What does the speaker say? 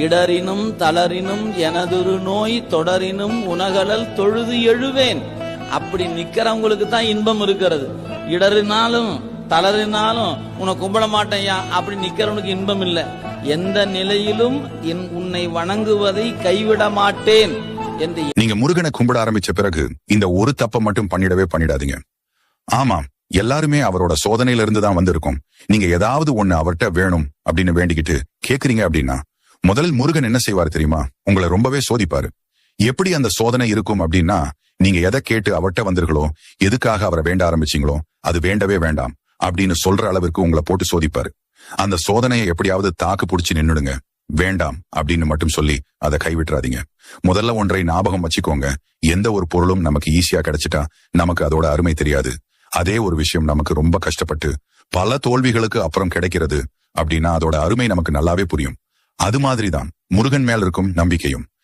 இடரினும் தளரினும் எனதொரு நோய் தொடரினும் உனகலல் தொழுது எழுவேன். அப்படி நிக்கிறவங்களுக்கு தான் இன்பம் இருக்கிறது. இடறினாலும் தளறினாலும் உன்னை கும்பிட மாட்டேயா அப்படி நிக்கிறவனுக்கு இன்பம் இல்லை. எந்த நிலையிலும் உன்னை வணங்குவதை கைவிட மாட்டேன் என்று. நீங்க முருகனை கும்பிட ஆரம்பிச்ச பிறகு இந்த ஒரு தப்பை மட்டும் பண்ணிடாதீங்க. ஆமாம், எல்லாருமே அவரோட சோதனையில இருந்து தான் வந்திருக்கோம். நீங்க ஏதாவது ஒண்ணு அவர்கிட்ட வேணும் அப்படின்னு வேண்டிக்கிட்டு கேக்குறீங்க அப்படின்னா முதலில் முருகன் என்ன செய்வார் தெரியுமா? உங்களை ரொம்பவே சோதிப்பாரு. எப்படி அந்த சோதனை இருக்கும் அப்படின்னா, நீங்க எதை கேட்டு அவர்கிட்ட வந்தீர்களோ, எதுக்காக அவரை வேண்ட ஆரம்பிச்சீங்களோ அது வேண்டவே வேண்டாம் அப்படின்னு சொல்ற அளவிற்கு உங்களை போட்டு சோதிப்பாரு. அந்த சோதனையை எப்படியாவது தாக்கு பிடிச்சு நின்னுடுங்க. வேண்டாம் அப்படின்னு மட்டும் சொல்லி அதை கைவிட்டுறாதீங்க. முதல்ல ஒன்றை ஞாபகம் வச்சுக்கோங்க, எந்த ஒரு பொருளும் நமக்கு ஈஸியா கிடைச்சிட்டா நமக்கு அதோட அருமை தெரியாது. அதே ஒரு விஷயம் நமக்கு ரொம்ப கஷ்டப்பட்டு பல தோல்விகளுக்கு அப்புறம் கிடைக்கிறது அப்படின்னா அதோட அருமை நமக்கு நல்லாவே புரியும். அது மாதிரிதான் முருகன் மேல் இருக்கும் நம்பிக்கையும்.